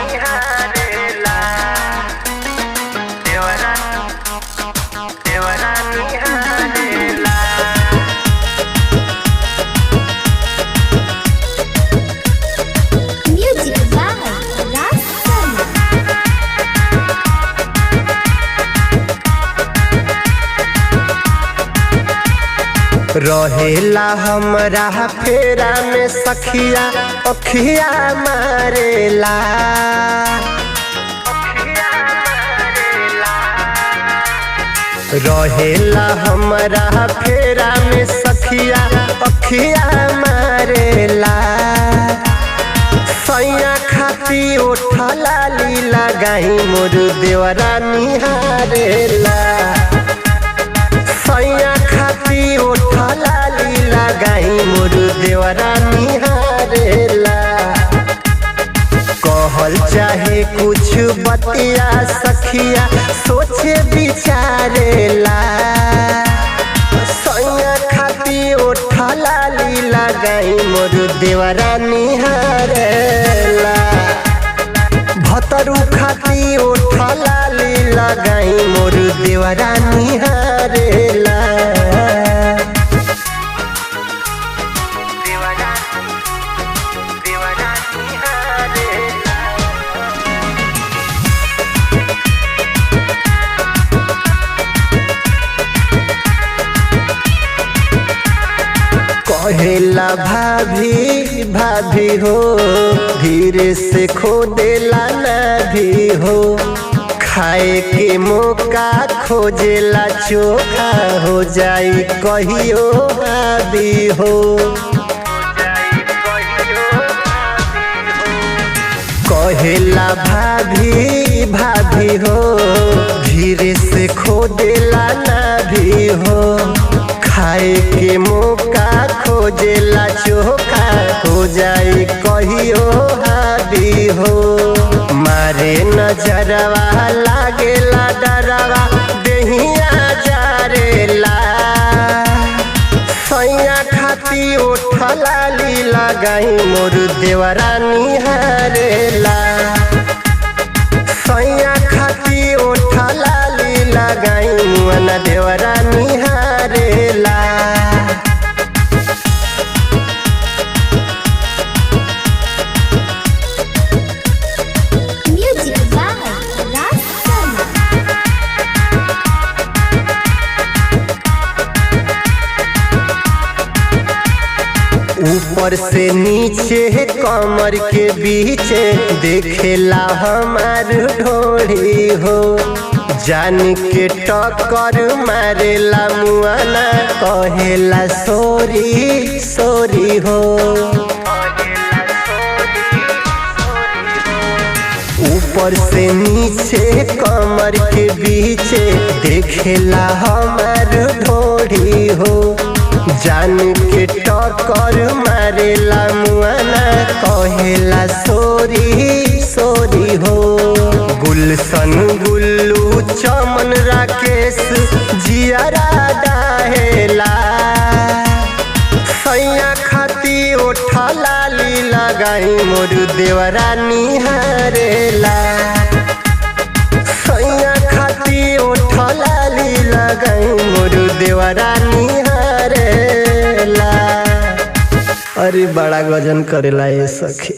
निहारेला देवरा निहारेला। Music by Raj Sharma. रहेला हमरा फेरा में सखिया अखिया मारेला रहेला हमरा फेरा में सखिया अखिया मारेला। सैया खाती उठला लीला गाई मोर देवरा निहारेला। सैया खाती उठला लीला गाई मोर देवरा निहारेला। कहल चाहे कुछ बतिया सखिया सोचे विचारेला। सैया खाती उठला लीला गाई मोर देवरा निहारेला। भतरू खाती उठला लीला गाई मोर देवरा निहारेला। देवरा निहारेला। कहेला भाभी भाभी हो धीरे से खोदेला ना भी हो। खाए के मौका खोजेला चोखा हो जाई कहियो भाभी हो। कहेला भाभी भाभी हो धीरे से खोदेला ना भी हो। खाए के मौका खोजेला चोखा हो जाई कहियो हावी हो। मारे नजरवा लागेला डरवा देहिया जारेला। सैया खाती उठला लीला गाई मोर देवरा निहारेला। सैया खाती उठला लीला गाई मुअना देवरा निहारेला। Music by Raj Sharma. ऊपर से नीचे कमर के बीचे देखेला हमार ढोढ़ी हो। जान के टक्कर मारेला मुआना कहेला सोरी सोरी हो। ऊपर से नीचे कमर के बीचे देखेला हमार ढोढ़ी हो। जान के टक्कर मारेला मुआना कहेला सोरी सोरी हो। गुलशन गुल्लू चमन राकेश जियारा डाहेला। सैया खाती उठला लीला गाई मोर देवरा निहारेला। सैया खाती उठला लीला गाई मोर देवरा निहारेला। अरे बड़ा गजन करेला ये सखी।